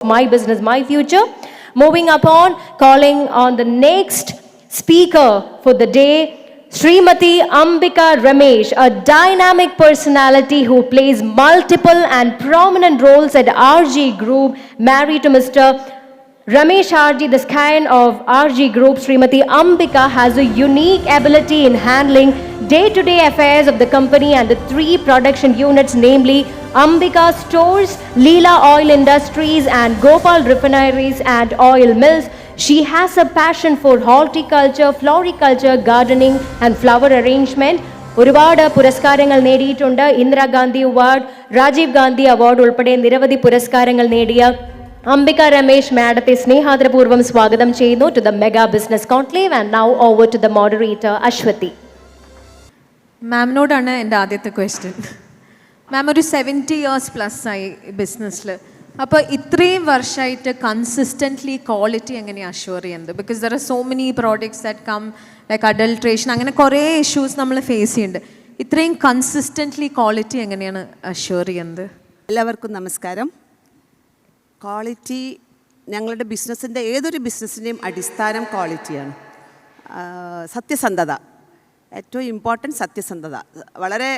My Business, My Future. Moving upon, calling on the next speaker for the day, Srimati Ambika Ramesh, a dynamic personality who plays multiple and prominent roles at RG Group, married to Mr. Ramesh RG, the scion of RG Group. Srimati Ambika has a unique ability in handling day-to-day affairs of the company and the three production units, namely Ambika Stores, Leela Oil Industries and Gopal Refineries and Oil Mills. She has a passion for horticulture, floriculture, gardening and flower arrangement. ഒരുപാട് പുരസ്കാരങ്ങൾ നേടിയിട്ടുണ്ട്. Indira Gandhi award, Rajeev Gandhi award ഉൾപ്പെടെ നിരവധി പുരസ്കാരങ്ങൾ നേടിയ അംബിക രമേശ് മാഡത്തെ സ്നേഹാദരപൂർവ്വം സ്വാഗതം ചെയ്യുന്നു to the mega business conclave. And now over to the moderator Ashwathy. മാമിനോടാണ് എൻ്റെ ആദ്യത്തെ ക്വസ്റ്റ്യൻ. മാം ഒരു 70 years പ്ലസ് ആയി ബിസിനസ്സിൽ. അപ്പോൾ ഇത്രയും വർഷമായിട്ട് കൺസിസ്റ്റൻ്റ്ലി ക്വാളിറ്റി എങ്ങനെയാണ് അഷ്യൂർ ചെയ്യുന്നത്? Because there are so many products that come like adulteration, അങ്ങനെ കുറേ ഇഷ്യൂസ് നമ്മൾ ഫേസ് ചെയ്യുന്നുണ്ട്. ഇത്രയും കൺസിസ്റ്റൻ്റ്ലി ക്വാളിറ്റി എങ്ങനെയാണ് അഷ്യൂർ ചെയ്യുന്നത്? എല്ലാവർക്കും നമസ്കാരം. ക്വാളിറ്റി ഞങ്ങളുടെ ബിസിനസ്സിൻ്റെ ഏതൊരു ബിസിനസ്സിൻ്റെയും അടിസ്ഥാനം ക്വാളിറ്റിയാണ്. സത്യസന്ധത, ഏറ്റവും ഇമ്പോർട്ടൻറ്റ് സത്യസന്ധത. വളരെ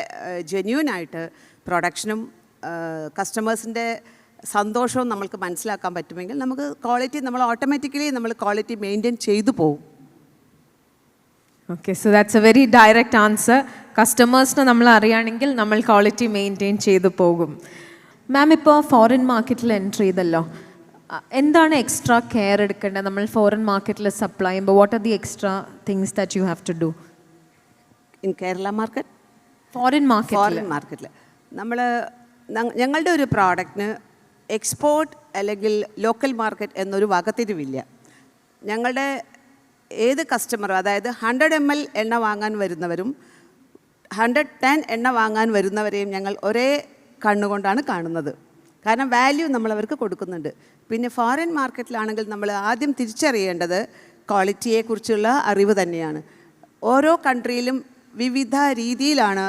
ജെന്യൂനായിട്ട് പ്രൊഡക്ഷനും കസ്റ്റമേഴ്സിൻ്റെ സന്തോഷവും നമ്മൾക്ക് മനസ്സിലാക്കാൻ പറ്റുമെങ്കിൽ നമുക്ക് ക്വാളിറ്റി നമ്മൾ ഓട്ടോമാറ്റിക്കലി നമ്മൾ ക്വാളിറ്റി മെയിൻറ്റെയിൻ ചെയ്തു പോകും. Okay, so that's A very direct answer. കസ്റ്റമേഴ്സിനെ നമ്മൾ അറിയുകയാണെങ്കിൽ നമ്മൾ ക്വാളിറ്റി മെയിൻറ്റെയിൻ ചെയ്തു പോകും. മാം ഇപ്പോൾ ഫോറിൻ മാർക്കറ്റിൽ എൻട്രി ചെയ്തല്ലോ, എന്താണ് എക്സ്ട്രാ കെയർ എടുക്കേണ്ടത് നമ്മൾ ഫോറിൻ മാർക്കറ്റിൽ സപ്ലൈ ചെയ്യുമ്പോൾ? What are the extra things that you have to do in Kerala market? Foreign മാർക്കറ്റിൽ നമ്മൾ ഞങ്ങളുടെ ഒരു പ്രോഡക്റ്റിന് എക്സ്പോർട്ട് അല്ലെങ്കിൽ ലോക്കൽ മാർക്കറ്റ് എന്നൊരു വകതിരിവില്ല. ഞങ്ങളുടെ ഏത് കസ്റ്റമറും, അതായത് 100 ml എണ്ണ വാങ്ങാൻ വരുന്നവരും 110 എണ്ണ വാങ്ങാൻ വരുന്നവരെയും ഞങ്ങൾ ഒരേ കണ്ണുകൊണ്ടാണ് കാണുന്നത്. കാരണം വാല്യൂ നമ്മൾ അവർക്ക് കൊടുക്കുന്നുണ്ട്. പിന്നെ ഫോറിൻ മാർക്കറ്റിലാണെങ്കിൽ നമ്മൾ ആദ്യം തിരിച്ചറിയേണ്ടത് ക്വാളിറ്റിയെക്കുറിച്ചുള്ള അറിവ് തന്നെയാണ്. ഓരോ കൺട്രിയിലും വിവിധ രീതിയിലാണ്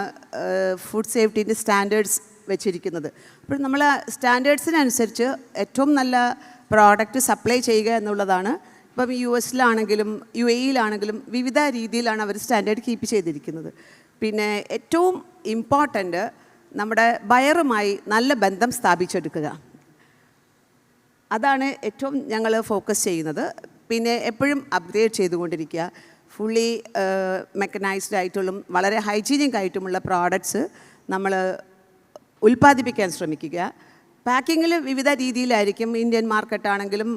ഫുഡ് സേഫ്റ്റീൻ്റെ സ്റ്റാൻഡേർഡ്സ് വെച്ചിരിക്കുന്നത്. അപ്പോൾ നമ്മൾ സ്റ്റാൻഡേർഡ്സിനനുസരിച്ച് ഏറ്റവും നല്ല പ്രോഡക്റ്റ് സപ്ലൈ ചെയ്യുക എന്നുള്ളതാണ്. ഇപ്പം US-ലാണെങ്കിലും UAE-യിലാണെങ്കിലും വിവിധ രീതിയിലാണ് അവർ സ്റ്റാൻഡേർഡ് കീപ്പ് ചെയ്തിരിക്കുന്നത്. പിന്നെ ഏറ്റവും ഇമ്പോർട്ടൻ്റ് നമ്മുടെ ബയറുമായി നല്ല ബന്ധം സ്ഥാപിച്ചെടുക്കുക, അതാണ് ഏറ്റവും ഞങ്ങൾ ഫോക്കസ് ചെയ്യുന്നത്. പിന്നെ എപ്പോഴും അപ്ഗ്രേഡ് ചെയ്തുകൊണ്ടിരിക്കുക. ഫുള്ളി മെക്കനൈസ്ഡ് ആയിട്ടുള്ള വളരെ ഹൈജീനിക് ആയിട്ടുമുള്ള പ്രോഡക്ട്സ് നമ്മൾ ഉൽപ്പാദിപ്പിക്കാൻ ശ്രമിക്കുക. പാക്കിങ്ങിൽ വിവിധ രീതിയിലായിരിക്കും. ഇന്ത്യൻ മാർക്കറ്റാണെങ്കിലും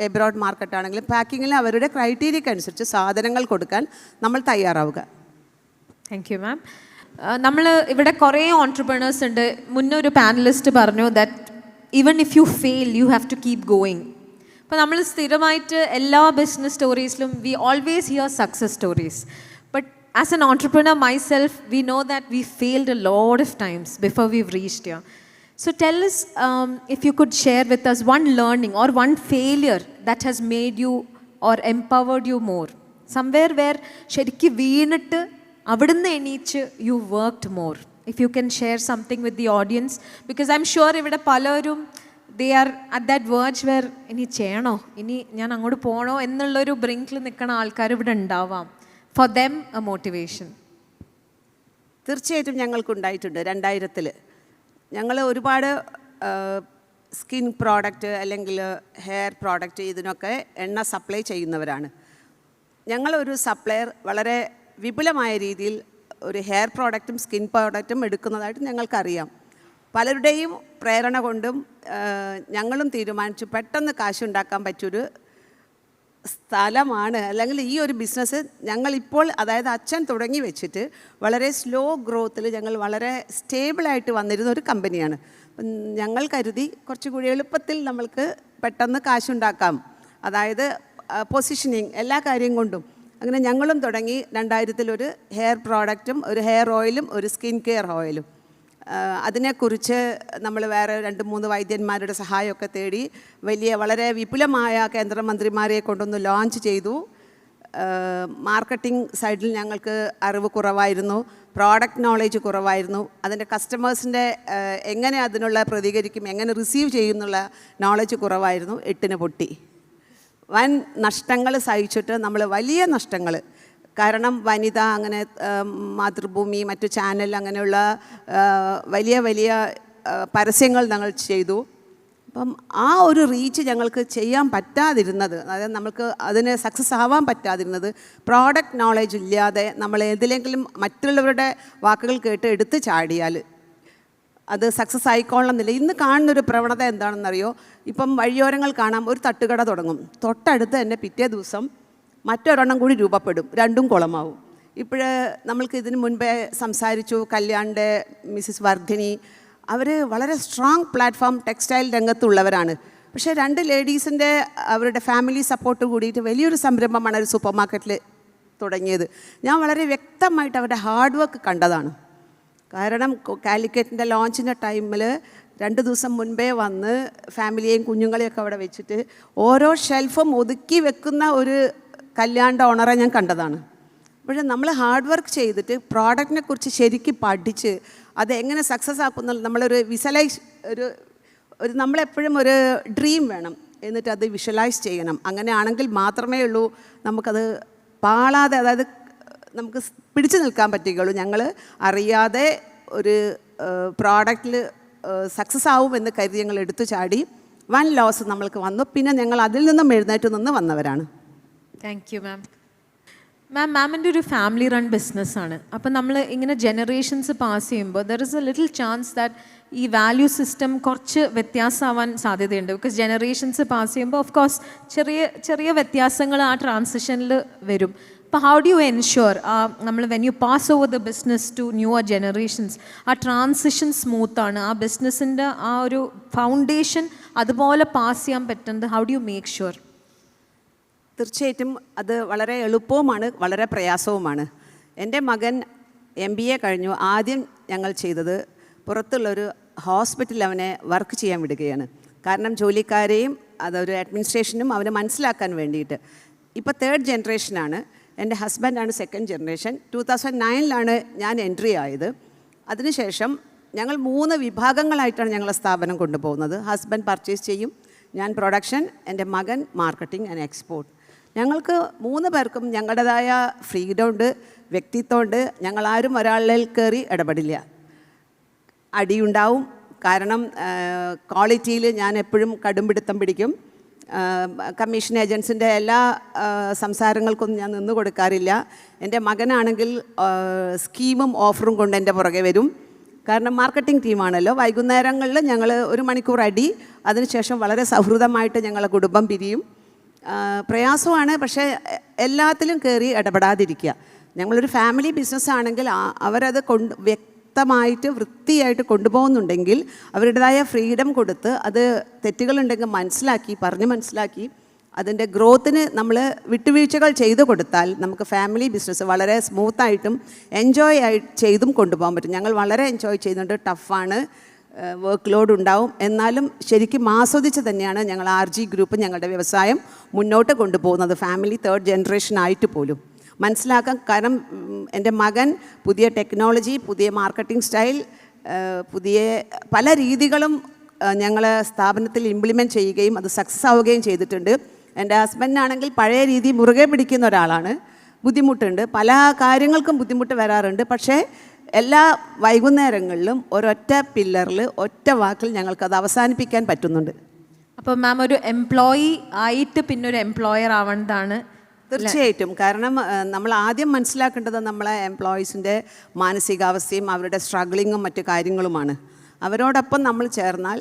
എബ്രോഡ് മാർക്കറ്റാണെങ്കിലും പാക്കിങ്ങിൽ അവരുടെ ക്രൈറ്റീരിയക്ക് അനുസരിച്ച് സാധനങ്ങൾ കൊടുക്കാൻ നമ്മൾ തയ്യാറാവുക. താങ്ക് യു മാം. നമ്മൾ ഇവിടെ കുറേ ഓൺട്രപ്രണേഴ്സ് ഉണ്ട്. മുന്നേ ഒരു പാനലിസ്റ്റ് പറഞ്ഞു that even if you fail you have to keep going. അപ്പോൾ നമ്മൾ സ്ഥിരമായിട്ട് എല്ലാ ബിസിനസ് സ്റ്റോറീസിലും we always hear success stories. But as an entrepreneur myself we know that we failed a lot of times before we reached here. So tell us if you could share with us one learning or one failure that has made you or empowered you more. Somewhere where ശരിക്ക് വീണിട്ട് അവിടുന്ന് എണീച്ച് you worked more. If you can share something with the audience, because I'm sure ഇവിടെ പലരും they are at that verge where ഇനി ചെയ്യണോ, ഇനി ഞാൻ അങ്ങോട്ട് പോകണോ എന്നുള്ളൊരു ബ്രിങ്കിൽ നിൽക്കുന്ന ആൾക്കാർ ഇവിടെ ഉണ്ടാവാം. For them a motivation. തീർച്ചയായിട്ടും ഞങ്ങൾക്കുണ്ടായിട്ടുണ്ട്. 2000-ൽ ഞങ്ങൾ ഒരുപാട് സ്കിൻ പ്രോഡക്റ്റ് അല്ലെങ്കിൽ ഹെയർ പ്രോഡക്റ്റ് ഇതിനൊക്കെ എണ്ണ സപ്ലൈ ചെയ്യുന്നവരാണ്. ഞങ്ങളൊരു സപ്ലയർ വളരെ വിപുലമായ രീതിയിൽ ഒരു ഹെയർ പ്രോഡക്റ്റും സ്കിൻ പ്രോഡക്റ്റും എടുക്കുന്നതായിട്ട് ഞങ്ങൾക്കറിയാം. പലരുടെയും പ്രേരണ കൊണ്ടും ഞങ്ങളും തീരുമാനിച്ചു പെട്ടെന്ന് കാശുണ്ടാക്കാൻ പറ്റിയൊരു സ്ഥലമാണ് അല്ലെങ്കിൽ ഈ ഒരു ബിസിനസ് ഞങ്ങളിപ്പോൾ, അതായത് അച്ഛൻ തുടങ്ങി വെച്ചിട്ട് വളരെ സ്ലോ ഗ്രോത്തിൽ ഞങ്ങൾ വളരെ സ്റ്റേബിളായിട്ട് വന്നിരുന്ന ഒരു കമ്പനിയാണ്. അപ്പം ഞങ്ങൾ കരുതി കുറച്ചുകൂടി എളുപ്പത്തിൽ നമ്മൾക്ക് പെട്ടെന്ന് കാശുണ്ടാക്കാം, അതായത് പൊസിഷനിങ് എല്ലാ കാര്യം കൊണ്ടും. അങ്ങനെ ഞങ്ങളും തുടങ്ങി 2000-ൽ ഒരു ഹെയർ പ്രോഡക്റ്റും ഒരു ഹെയർ ഓയിലും ഒരു സ്കിൻ കെയർ ഓയിലും. അതിനെക്കുറിച്ച് നമ്മൾ വേറെ 2-3 വൈദ്യന്മാരുടെ സഹായമൊക്കെ തേടി വലിയ വളരെ വിപുലമായ കേന്ദ്രമന്ത്രിമാരെ കൊണ്ടൊന്ന് ലോഞ്ച് ചെയ്തു. മാർക്കറ്റിംഗ് സൈഡിൽ ഞങ്ങൾക്ക് അറിവ് കുറവായിരുന്നു, പ്രോഡക്റ്റ് നോളേജ് കുറവായിരുന്നു, അതിൻ്റെ കസ്റ്റമേഴ്സിൻ്റെ എങ്ങനെ അതിനുള്ള പ്രതികരിക്കും, എങ്ങനെ റിസീവ് ചെയ്യുന്നുള്ള നോളജ് കുറവായിരുന്നു. 8 പൊട്ടി. വൻ നഷ്ടങ്ങൾ സഹിച്ചിട്ട് നമ്മൾ വലിയ നഷ്ടങ്ങൾ, കാരണം വനിത അങ്ങനെ മാതൃഭൂമി മറ്റു ചാനൽ അങ്ങനെയുള്ള വലിയ വലിയ പരസ്യങ്ങൾ ഞങ്ങൾ ചെയ്തു. അപ്പം ആ ഒരു റീച്ച് ഞങ്ങൾക്ക് ചെയ്യാൻ പറ്റാതിരുന്നത്, അതായത് നമുക്ക് അതിന് സക്സസ് ആവാൻ പറ്റാതിരുന്നത് പ്രോഡക്റ്റ് നോളേജ് ഇല്ലാതെ നമ്മൾ ഏതിലെങ്കിലും മറ്റുള്ളവരുടെ വാക്കുകൾ കേട്ട് എടുത്ത് ചാടിയാൽ അത് സക്സസ് ആയിക്കൊള്ളണമെന്നില്ല. ഇന്ന് കാണുന്നൊരു പ്രവണത എന്താണെന്നറിയോ? ഇപ്പം വഴിയോരങ്ങൾ കാണാം, ഒരു തട്ടുകട തുടങ്ങും, തൊട്ടടുത്ത് തന്നെ പിറ്റേ ദിവസം മറ്റൊരെണ്ണം കൂടി രൂപപ്പെടും, രണ്ടും കുളമാവും. ഇപ്പോഴ് നമ്മൾക്ക് ഇതിന് മുൻപേ സംസാരിച്ചു, കല്യാണിൻ്റെ മിസ്സിസ് വർദ്ധിനി, അവർ വളരെ സ്ട്രോങ് പ്ലാറ്റ്ഫോം ടെക്സ്റ്റൈൽ രംഗത്തുള്ളവരാണ്. പക്ഷേ 2 ലേഡീസിൻ്റെ അവരുടെ ഫാമിലി സപ്പോർട്ട് കൂടിയിട്ട് വലിയൊരു സംരംഭമാണ് ഒരു സൂപ്പർ മാർക്കറ്റിൽ തുടങ്ങിയത്. ഞാൻ വളരെ വ്യക്തമായിട്ട് അവരുടെ ഹാർഡ് വർക്ക് കണ്ടതാണ്. കാരണം കാലിക്കറ്റിൻ്റെ ലോഞ്ചിൻ്റെ ടൈമിൽ 2 ദിവസം മുൻപേ വന്ന് ഫാമിലിയെയും കുഞ്ഞുങ്ങളെയൊക്കെ അവിടെ വെച്ചിട്ട് ഓരോ ഷെൽഫും ഒതുക്കി വെക്കുന്ന ഒരു കല്യാണിൻ്റെ ഓണറെ ഞാൻ കണ്ടതാണ്. പക്ഷേ നമ്മൾ ഹാർഡ് വർക്ക് ചെയ്തിട്ട് പ്രോഡക്റ്റിനെ കുറിച്ച് ശരിക്കും പഠിച്ച് അതെങ്ങനെ സക്സസ് ആക്കുന്ന നമ്മളൊരു വിഷ്വലൈസ് ഒരു നമ്മളെപ്പോഴും ഒരു ഡ്രീം വേണം, എന്നിട്ട് അത് വിഷ്വലൈസ് ചെയ്യണം. അങ്ങനെയാണെങ്കിൽ മാത്രമേ ഉള്ളൂ നമുക്കത് പാളാതെ, അതായത് നമുക്ക് പിടിച്ചു നിൽക്കാൻ പറ്റുകയുള്ളൂ. ഞങ്ങൾ അറിയാതെ ഒരു പ്രോഡക്റ്റിൽ സക്സസ് ആവുമെന്ന് കരുതി ഞങ്ങൾ എടുത്തു ചാടി. വൻ ലോസ് നമ്മൾക്ക് വന്നു. പിന്നെ ഞങ്ങൾ അതിൽ നിന്നും എഴുന്നേറ്റ് നിന്ന് വന്നവരാണ്. Thank you ma'am. മാമിൻ്റെ ഒരു ഫാമിലി റൺ ബിസിനസ്സാണ്. അപ്പം നമ്മൾ ഇങ്ങനെ ജനറേഷൻസ് പാസ് ചെയ്യുമ്പോൾ there is a little chance that ഈ വാല്യൂ സിസ്റ്റം കുറച്ച് വ്യത്യാസമാവാൻ സാധ്യതയുണ്ട്. ബിക്കോസ് ജനറേഷൻസ് പാസ് ചെയ്യുമ്പോൾ ഓഫ് കോഴ്സ് ചെറിയ ചെറിയ വ്യത്യാസങ്ങൾ ആ ട്രാൻസിഷനിൽ വരും. അപ്പോൾ ഹൗ ഡു യു എൻഷുർ നമ്മൾ when you pass over the business to newer generations ആ ട്രാൻസിഷൻ സ്മൂത്താണ്, ആ ബിസിനസ്സിൻ്റെ ആ ഒരു ഫൗണ്ടേഷൻ അതുപോലെ പാസ് ചെയ്യാൻ പറ്റുന്നത്? How do you make sure? തീർച്ചയായിട്ടും അത് വളരെ എളുപ്പവുമാണ്, വളരെ പ്രയാസവുമാണ്. എൻ്റെ മകൻ MBA കഴിഞ്ഞു. ആദ്യം ഞങ്ങൾ ചെയ്തത് പുറത്തുള്ളൊരു ഹോസ്പിറ്റലിൽ അവനെ വർക്ക് ചെയ്യാൻ വിടുകയാണ്. കാരണം ജോലിക്കാരെയും അതൊരു അഡ്മിനിസ്ട്രേഷനും അവനെ മനസ്സിലാക്കാൻ വേണ്ടിയിട്ട്. ഇപ്പോൾ 3rd ജനറേഷനാണ്. എൻ്റെ ഹസ്ബൻഡാണ് 2nd ജനറേഷൻ. 2009 ഞാൻ എൻട്രി ആയത്. അതിനുശേഷം ഞങ്ങൾ 3 വിഭാഗങ്ങളായിട്ടാണ് ഞങ്ങളെ സ്ഥാപനം കൊണ്ടുപോകുന്നത്. ഹസ്ബൻഡ് പർച്ചേസ് ചെയ്യും, ഞാൻ പ്രൊഡക്ഷൻ, എൻ്റെ മകൻ മാർക്കറ്റിംഗ് ആൻഡ് എക്സ്പോർട്ട്. ഞങ്ങൾക്ക് 3 പേർക്കും ഞങ്ങളുടേതായ ഫ്രീഡം ഉണ്ട്, വ്യക്തിത്വമുണ്ട്. ഞങ്ങളാരും ഒരാളിൽ കയറി ഇടപെടില്ല. അടിയുണ്ടാവും, കാരണം ക്വാളിറ്റിയിൽ ഞാൻ എപ്പോഴും കടുംപിടുത്തം പിടിക്കും. കമ്മീഷൻ ഏജൻസിൻ്റെ എല്ലാ സംസാരങ്ങൾക്കൊന്നും ഞാൻ നിന്ന് കൊടുക്കാറില്ല. എൻ്റെ മകനാണെങ്കിൽ സ്കീമും ഓഫറും കൊണ്ട് എൻ്റെ പുറകെ വരും. കാരണം മാർക്കറ്റിംഗ് ടീമാണല്ലോ. വൈകുന്നേരങ്ങളിൽ ഞങ്ങൾ 1 മണിക്കൂർ അടി, അതിനുശേഷം വളരെ സൗഹൃദമായിട്ട് ഞങ്ങളെ കുടുംബം പിരിയും. പ്രയാസമാണ്, പക്ഷേ എല്ലാത്തിലും കയറി ഇടപെടാതിരിക്കുക. ഞങ്ങളൊരു ഫാമിലി ബിസിനസ്സാണെങ്കിൽ അവരത് വ്യക്തമായിട്ട് വൃത്തിയായിട്ട് കൊണ്ടുപോകുന്നുണ്ടെങ്കിൽ അവരുടേതായ ഫ്രീഡം കൊടുത്ത് അത് തെറ്റുകളുണ്ടെങ്കിൽ പറഞ്ഞ് മനസ്സിലാക്കി അതിൻ്റെ ഗ്രോത്തിന് നമ്മൾ വിട്ടുവീഴ്ചകൾ ചെയ്തു കൊടുത്താൽ നമുക്ക് ഫാമിലി ബിസിനസ് വളരെ സ്മൂത്തായിട്ടും എൻജോയ് ചെയ്തും കൊണ്ടുപോകാൻ പറ്റും. ഞങ്ങൾ വളരെ എൻജോയ് ചെയ്യുന്നുണ്ട്. ടഫാണ്, വർക്ക് ലോഡ് ഉണ്ടാവും, എന്നാലും ശരിക്കും ആസ്വദിച്ച് തന്നെയാണ് ഞങ്ങൾ RG ഗ്രൂപ്പ് ഞങ്ങളുടെ വ്യവസായം മുന്നോട്ട് കൊണ്ടുപോകുന്നത്. ഫാമിലി 3rd ജനറേഷൻ ആയിട്ട് പോലും മനസ്സിലാക്കാൻ. കാരണം എൻ്റെ മകൻ പുതിയ ടെക്നോളജി, പുതിയ മാർക്കറ്റിംഗ് സ്റ്റൈൽ, പുതിയ പല രീതികളും ഞങ്ങൾ സ്ഥാപനത്തിൽ ഇംപ്ലിമെൻറ്റ് ചെയ്യുകയും അത് സക്സസ് ആവുകയും ചെയ്തിട്ടുണ്ട്. എൻ്റെ ഹസ്ബൻഡിനാണെങ്കിൽ പഴയ രീതി മുറുകെ പിടിക്കുന്ന ഒരാളാണ്. ബുദ്ധിമുട്ടുണ്ട്, പല കാര്യങ്ങൾക്കും ബുദ്ധിമുട്ട് വരാറുണ്ട്. പക്ഷേ എല്ലാ വൈകുന്നേരങ്ങളിലും ഒരൊറ്റ പില്ലറിൽ ഒറ്റ വാക്കിൽ ഞങ്ങൾക്കത് അവസാനിപ്പിക്കാൻ പറ്റുന്നുണ്ട്. അപ്പോൾ മാം ഒരു എംപ്ലോയി ആയിട്ട് പിന്നെ ഒരു എംപ്ലോയർ ആവേണ്ടതാണ്. തീർച്ചയായിട്ടും. കാരണം നമ്മൾ ആദ്യം മനസ്സിലാക്കേണ്ടത് നമ്മളെ എംപ്ലോയീസിൻ്റെ മാനസികാവസ്ഥയും അവരുടെ സ്ട്രഗ്ലിങ്ങും മറ്റു കാര്യങ്ങളുമാണ്. അവരോടൊപ്പം നമ്മൾ ചേർന്നാൽ,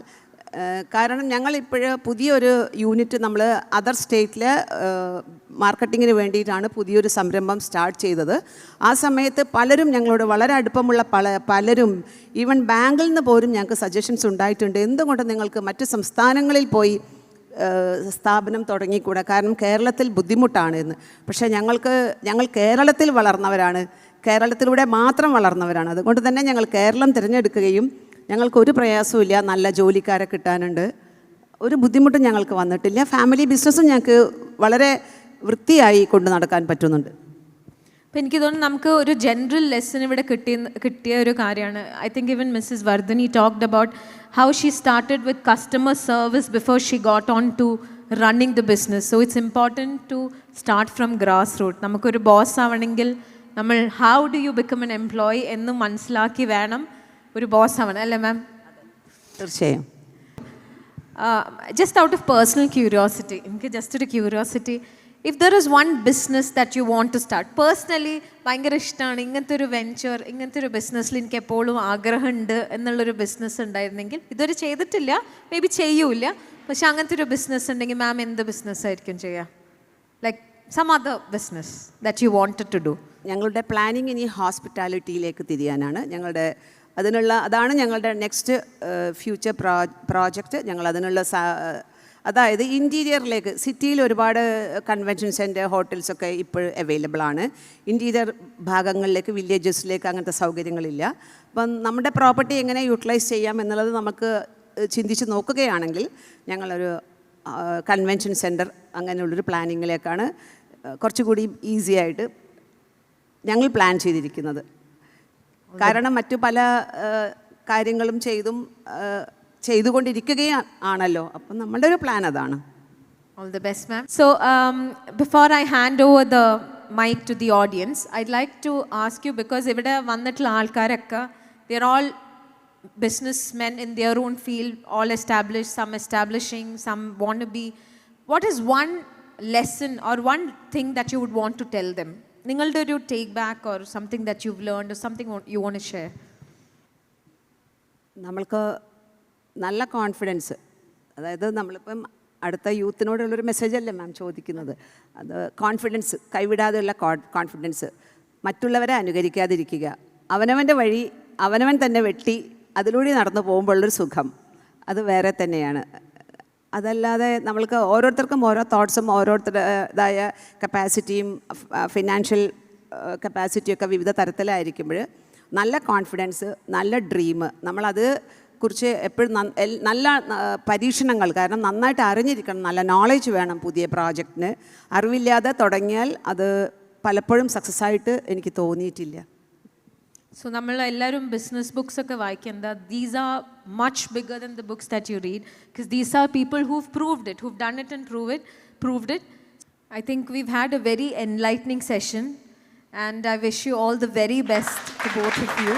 കാരണം ഞങ്ങളിപ്പോൾ പുതിയൊരു യൂണിറ്റ് നമ്മൾ അതർ സ്റ്റേറ്റിൽ മാർക്കറ്റിങ്ങിന് വേണ്ടിയിട്ടാണ് പുതിയൊരു സംരംഭം സ്റ്റാർട്ട് ചെയ്തത്. ആ സമയത്ത് പലരും ഞങ്ങളോട് വളരെ അടുപ്പമുള്ള പലരും ഈവൻ ബാങ്കിൽ നിന്ന് പോലും ഞങ്ങൾക്ക് സജഷൻസ് ഉണ്ടായിട്ടുണ്ട്, എന്തുകൊണ്ട് നിങ്ങൾക്ക് മറ്റ് സംസ്ഥാനങ്ങളിൽ പോയി സ്ഥാപനം തുടങ്ങിക്കൂടെ, കാരണം കേരളത്തിൽ ബുദ്ധിമുട്ടാണ് എന്ന്. പക്ഷേ ഞങ്ങൾ കേരളത്തിൽ വളർന്നവരാണ്, കേരളത്തിലൂടെ മാത്രം വളർന്നവരാണ്. അതുകൊണ്ട് തന്നെ ഞങ്ങൾ കേരളം തിരഞ്ഞെടുക്കുകയും ഞങ്ങൾക്കൊരു പ്രയാസമില്ല, നല്ല ജോലിക്കാരെ കിട്ടാനുണ്ട്, ഒരു ബുദ്ധിമുട്ടും ഞങ്ങൾക്ക് വന്നിട്ടില്ല. ഫാമിലി ബിസിനസ്സും ഞങ്ങൾക്ക് വളരെ വൃത്തിയായി കൊണ്ട് നടക്കാൻ പറ്റുന്നുണ്ട്. അപ്പം എനിക്ക് തോന്നുന്നു നമുക്ക് ഒരു ജനറൽ ലെസൺ ഇവിടെ കിട്ടിയ ഒരു കാര്യമാണ്. I think even Mrs Vardhini talked about how she started with customer service before she got on to running the business. So it's important to start from grass root. നമുക്കൊരു ബോസ് ആവണമെങ്കിൽ നമ്മൾ how do you become an employee എന്ന് മനസ്സിലാക്കി വേണം ഒരു boss ആവണം, അല്ലേ മാം? തീർച്ചയായും. Just out of personal curiosity, എനിക്ക് ജസ്റ്റ് ഒരു curiosity, if there is one business that you want to start personally, ഭയങ്കര ഇഷ്ടമാണ് ഇങ്ങനത്തെ ഒരു വെഞ്ചർ, ഇങ്ങനത്തെ ഒരു ബിസിനസ്സിൽ എനിക്ക് എപ്പോഴും ആഗ്രഹമുണ്ട് എന്നുള്ളൊരു ബിസിനസ് ഉണ്ടായിരുന്നെങ്കിൽ, ഇതുവരെ ചെയ്തിട്ടില്ല, മേ ബി ചെയ്യൂല, പക്ഷെ അങ്ങനത്തെ ഒരു ബിസിനസ് ഉണ്ടെങ്കിൽ മാം എന്ത് ബിസിനസ് ആയിരിക്കും ചെയ്യുക? Like some other business that you wanted to do. ഞങ്ങളുടെ പ്ലാനിങ് ഇനി ഹോസ്പിറ്റാലിറ്റിയിലേക്ക് തിരിയാനാണ്. അതാണ് ഞങ്ങളുടെ നെക്സ്റ്റ് ഫ്യൂച്ചർ പ്രോജക്റ്റ്. ഞങ്ങൾ അതിനുള്ള അതായത് ഇൻറ്റീരിയറിലേക്ക്, സിറ്റിയിൽ ഒരുപാട് കൺവെൻഷൻ സെൻറ്റർ, ഹോട്ടൽസൊക്കെ ഇപ്പോൾ അവൈലബിൾ ആണ്. ഇൻറ്റീരിയർ ഭാഗങ്ങളിലേക്ക്, വില്ലേജസിലേക്ക് അങ്ങനത്തെ സൗകര്യങ്ങളില്ല. അപ്പം നമ്മുടെ പ്രോപ്പർട്ടി എങ്ങനെ യൂട്ടിലൈസ് ചെയ്യാം എന്നുള്ളത് നമുക്ക് ചിന്തിച്ച് നോക്കുകയാണെങ്കിൽ ഞങ്ങളൊരു കൺവെൻഷൻ സെൻറ്റർ അങ്ങനെയുള്ളൊരു പ്ലാനിങ്ങിലേക്കാണ് കുറച്ചുകൂടി ഈസി ആയിട്ട് ഞങ്ങൾ പ്ലാൻ ചെയ്തിരിക്കുന്നത്. കാരണം മറ്റു പല കാര്യങ്ങളും ചെയ്തുകൊണ്ടിരിക്കുകയാണല്ലോ. അപ്പം നമ്മളുടെ ഒരു പ്ലാൻ അതാണ്. All the best, ma'am. So, before I hand over the mic to the audience, I'd like to ask you, because ഇവിടെ വന്നിട്ടുള്ള ആൾക്കാരൊക്കെ, they're all businessmen in their own field, all established, some establishing, some want to be. What is one lesson or one thing that you would want to tell them? നിങ്ങളുടെ ഒരു take back or something that you've learned or something you want to share? നമ്മൾക്ക് നല്ല confidence, അതായത് നമ്മളിപ്പം അടുത്ത യൂത്തിനോടുള്ളൊരു മെസ്സേജല്ലേ മാം ചോദിക്കുന്നത്, അത് confidence, കൈവിടാതെയുള്ള confidence, മറ്റുള്ളവരെ അനുകരിക്കാതിരിക്കുക, അവനവൻ്റെ വഴി അവനവൻ തന്നെ വെട്ടി അതിലൂടെ നടന്നു പോകുമ്പോഴുള്ളൊരു സുഖം അത് വേറെ തന്നെയാണ്. അതല്ലാതെ നമ്മൾക്ക് ഓരോരുത്തർക്കും ഓരോ തോട്ട്സും ഓരോരുത്തരുടേതായ കപ്പാസിറ്റിയും ഫിനാൻഷ്യൽ കപ്പാസിറ്റിയൊക്കെ വിവിധ തരത്തിലായിരിക്കുമ്പോൾ നല്ല കോൺഫിഡൻസ്, നല്ല ഡ്രീം, നമ്മളത് കുറിച്ച് എപ്പോഴും നല്ല പരീക്ഷണങ്ങൾ, കാരണം നന്നായിട്ട് അറിഞ്ഞിരിക്കണം, നല്ല നോളേജ് വേണം പുതിയ പ്രോജക്റ്റിന്. അറിവില്ലാതെ തുടങ്ങിയാൽ അത് പലപ്പോഴും സക്സസ് ആയിട്ട് എനിക്ക് തോന്നിയിട്ടില്ല. So നമ്മൾ എല്ലാവരും ബിസിനസ് ബുക്സ് ഒക്കെ വായിക്കുന്നത്, these are much bigger than the books that you read, because these are people who've proved it, who've done it and proved it. I think we've had a very enlightening session and I wish you all the very best to both of you.